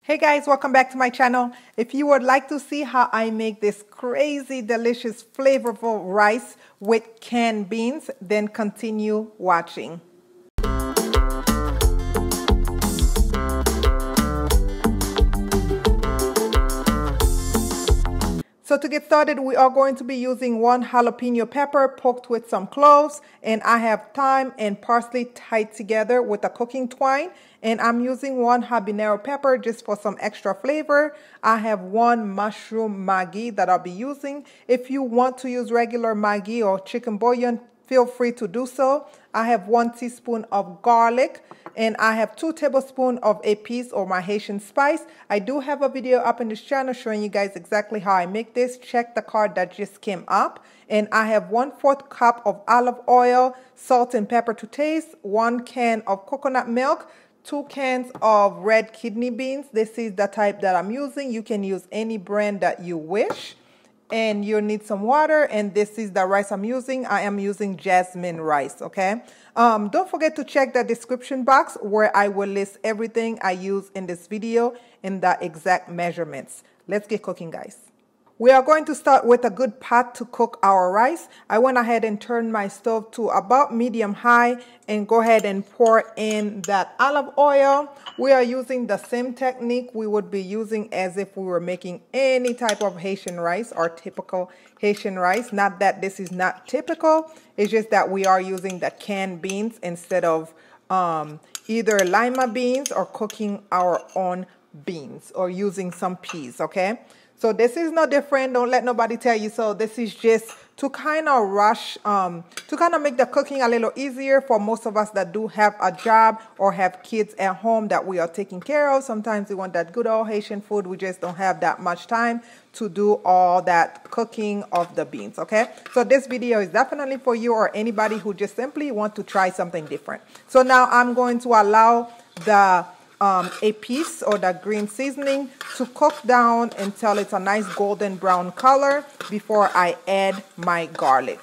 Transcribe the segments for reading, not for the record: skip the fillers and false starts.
Hey guys, welcome back to my channel. If you would like to see how I make this crazy, delicious, flavorful rice with canned beans, then continue watching. So to get started, we are going to be using 1 jalapeno pepper poked with some cloves, and I have thyme and parsley tied together with a cooking twine, and I'm using 1 habanero pepper just for some extra flavor. I have 1 mushroom maggie that I'll be using. If you want to use regular maggie or chicken bouillon, feel free to do so. I have 1 teaspoon of garlic, and I have 2 tablespoons of Epis or my Haitian spice. I do have a video up in this channel showing you guys exactly how I make this. Check the card that just came up. And I have 1/4 cup of olive oil, salt and pepper to taste, 1 can of coconut milk, 2 cans of red kidney beans. This is the type that I'm using. You can use any brand that you wish. And you'll need some water, and this is the rice I'm using. I am using Jasmine rice, okay? Don't forget to check the description box where I will list everything I use in this video and the exact measurements. Let's get cooking, guys. We are going to start with a good pot to cook our rice. I went ahead and turned my stove to about medium high and go ahead and pour in that olive oil. We are using the same technique we would be using as if we were making any type of Haitian rice or typical Haitian rice. Not that this is not typical, it's just that we are using the canned beans instead of either lima beans or cooking our own beans or using some peas, okay? So this is no different. Don't let nobody tell you so. This is just to kind of rush, to kind of make the cooking a little easier for most of us that do have a job or have kids at home that we are taking care of. Sometimes we want that good old Haitian food. We just don't have that much time to do all that cooking of the beans, okay? So this video is definitely for you or anybody who just simply want to try something different. So now I'm going to allow the Epis or the green seasoning to cook down until it's a nice golden brown color before I add my garlic.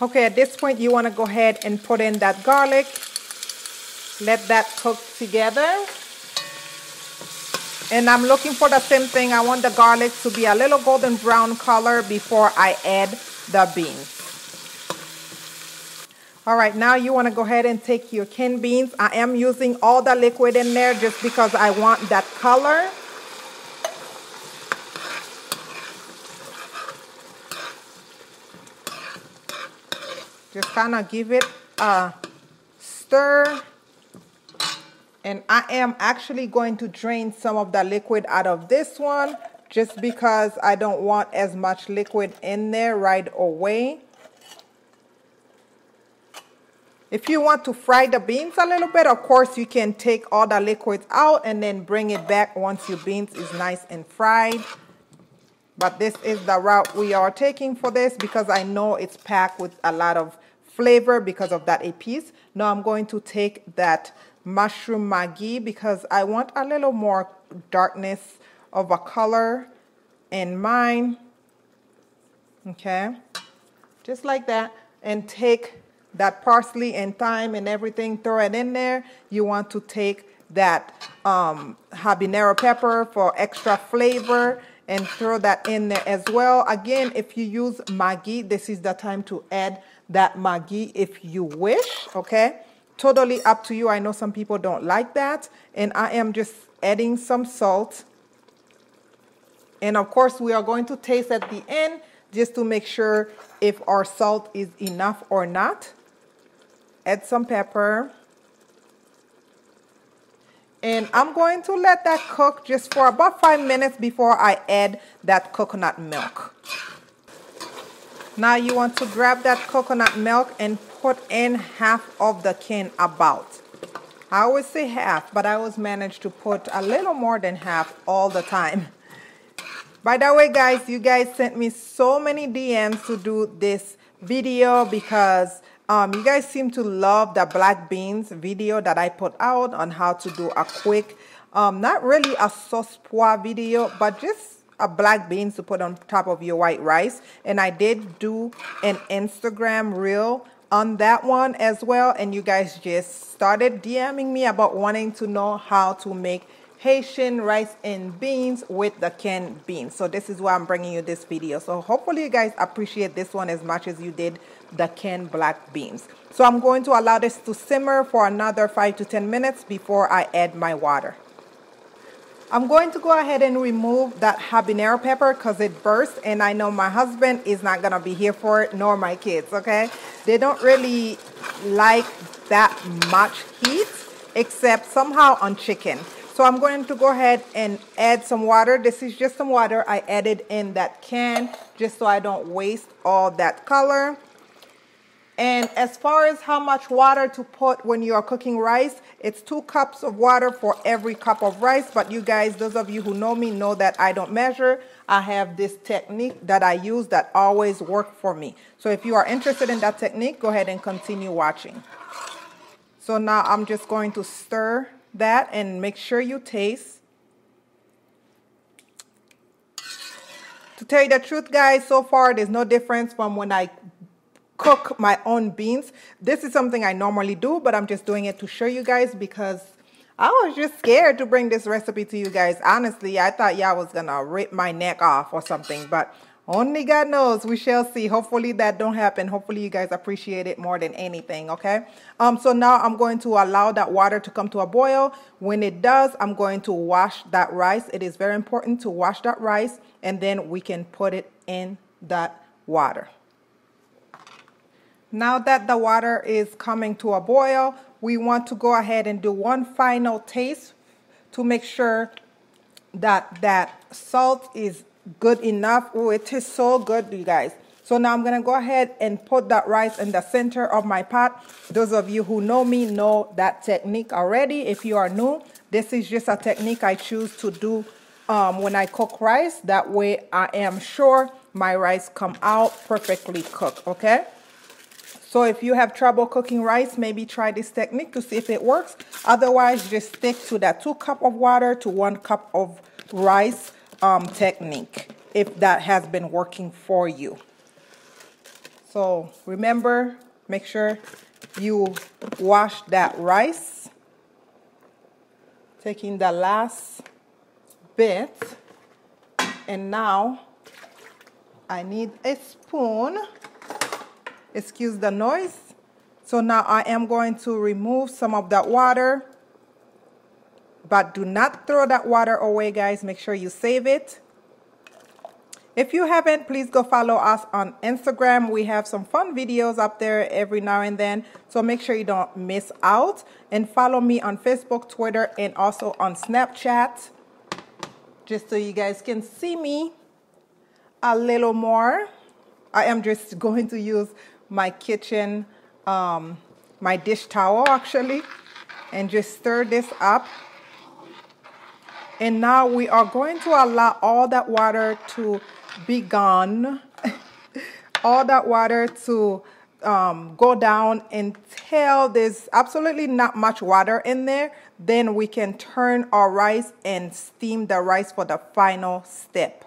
Okay, at this point you want to go ahead and put in that garlic. Let that cook together. And I'm looking for the same thing. I want the garlic to be a little golden brown color before I add the beans. All right, now you want to go ahead and take your canned beans. I am using all the liquid in there just because I want that color. Just kind of give it a stir. And I am actually going to drain some of the liquid out of this one just because I don't want as much liquid in there right away. If you want to fry the beans a little bit, of course, you can take all the liquids out and then bring it back once your beans is nice and fried. But this is the route we are taking for this because I know it's packed with a lot of flavor because of that Epis. Now I'm going to take that mushroom maggie because I want a little more darkness of a color in mine. Okay, just like that. And take that parsley and thyme and everything, throw it in there. You want to take that habanero pepper for extra flavor and throw that in there as well. Again, if you use maggie, this is the time to add that maggie if you wish, okay? Totally up to you. I know some people don't like that. And I am just adding some salt. And of course, we are going to taste at the end just to make sure if our salt is enough or not. Add some pepper. And I'm going to let that cook just for about 5 minutes before I add that coconut milk. Now you want to grab that coconut milk and put in half of the can about. I always say half, but I always manage to put a little more than half all the time. By the way, guys, you guys sent me so many DMs to do this video because you guys seem to love the black beans video that I put out on how to do a quick, not really a sauce pois video, but just a black beans to put on top of your white rice. And I did do an Instagram reel on that one as well, and you guys just started DMing me about wanting to know how to make Haitian rice and beans with the canned beans. So this is why I'm bringing you this video. So hopefully you guys appreciate this one as much as you did the canned black beans. So I'm going to allow this to simmer for another 5 to 10 minutes before I add my water. I'm going to go ahead and remove that habanero pepper because it burst, and I know my husband is not going to be here for it, nor my kids, okay? They don't really like that much heat, except somehow on chicken. So I'm going to go ahead and add some water. This is just some water I added in that can just so I don't waste all that color. And as far as how much water to put when you are cooking rice, it's 2 cups of water for every cup of rice. But you guys, those of you who know me, know that I don't measure. I have this technique that I use that always works for me. So if you are interested in that technique, go ahead and continue watching. So now I'm just going to stir that and make sure you taste. To tell you the truth, guys, so far there's no difference from when I cook my own beans. This is something I normally do, but I'm just doing it to show you guys because I was just scared to bring this recipe to you guys. Honestly, I thought y'all was gonna rip my neck off or something, but only God knows. We shall see. Hopefully that don't happen. Hopefully you guys appreciate it more than anything, okay? So now I'm going to allow that water to come to a boil. When it does, I'm going to wash that rice. It is very important to wash that rice, and then we can put it in that water. Now that the water is coming to a boil, we want to go ahead and do one final taste to make sure that that salt is good enough. Oh, it is so good, you guys. So now I'm going to go ahead and put that rice in the center of my pot. Those of you who know me know that technique already. If you are new, this is just a technique I choose to do when I cook rice. That way I am sure my rice come out perfectly cooked, okay? So if you have trouble cooking rice, maybe try this technique to see if it works. Otherwise, just stick to that 2 cups of water to 1 cup of rice technique, if that has been working for you. So remember, make sure you wash that rice. Taking the last bit. And now I need a spoon. Excuse the noise. So now I am going to remove some of that water. But do not throw that water away, guys. Make sure you save it. If you haven't, please go follow us on Instagram. We have some fun videos up there every now and then. So make sure you don't miss out. And follow me on Facebook, Twitter, and also on Snapchat. Just so you guys can see me a little more. I am just going to use my kitchen, my dish towel actually, and just stir this up. And now we are going to allow all that water to be gone, all that water to go down until there's absolutely not much water in there. Then we can turn our rice and steam the rice for the final step.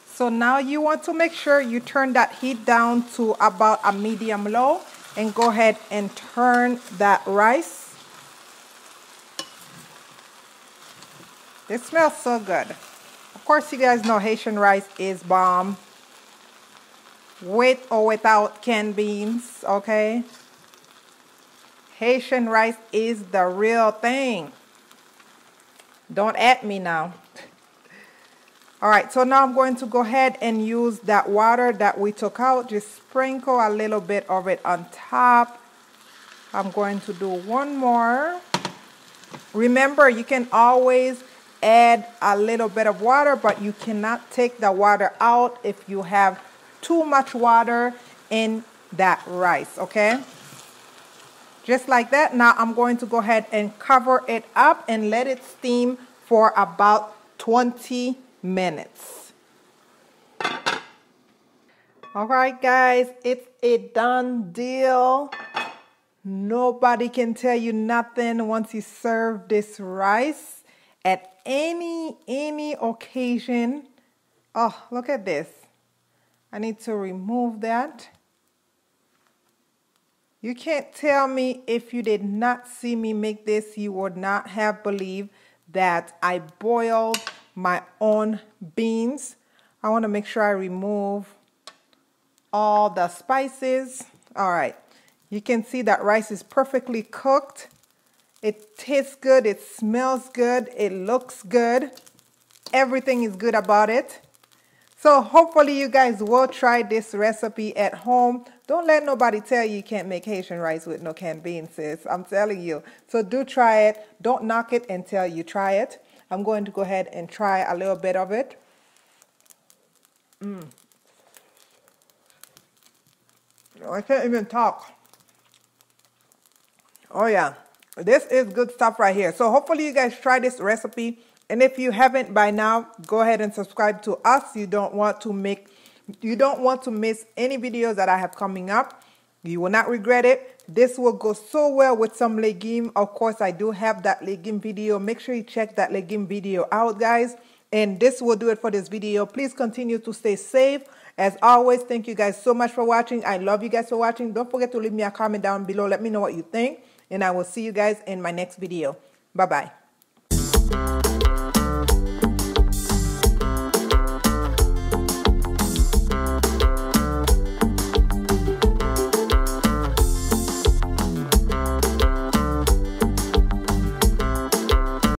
So now you want to make sure you turn that heat down to about a medium low and go ahead and turn that rice. It smells so good. Of course, you guys know Haitian rice is bomb. With or without canned beans, okay? Haitian rice is the real thing. Don't at me now. All right, so now I'm going to go ahead and use that water that we took out. Just sprinkle a little bit of it on top. I'm going to do one more. Remember, you can always add a little bit of water, but you cannot take the water out if you have too much water in that rice, okay? Just like that. Now I'm going to go ahead and cover it up and let it steam for about 20 minutes. All right, guys, it's a done deal. Nobody can tell you nothing once you serve this rice at any occasion. Oh, look at this. I need to remove that. You can't tell me if you did not see me make this, you would not have believed that I boiled my own beans. I want to make sure I remove all the spices. All right. You can see that rice is perfectly cooked. It tastes good. It smells good. It looks good. Everything is good about it. So hopefully you guys will try this recipe at home. Don't let nobody tell you you can't make Haitian rice with no canned beans, sis. I'm telling you. So do try it. Don't knock it until you try it. I'm going to go ahead and try a little bit of it. I can't even talk. Oh yeah, this is good stuff right here. So hopefully you guys try this recipe. And if you haven't by now, go ahead and subscribe to us. You don't want to miss any videos that I have coming up. You will not regret it. This will go so well with some legume. Of course, I do have that legume video. Make sure you check that legume video out, guys. And this will do it for this video. Please continue to stay safe. As always, thank you guys so much for watching. I love you guys for watching. Don't forget to leave me a comment down below. Let me know what you think. And I will see you guys in my next video. Bye-bye.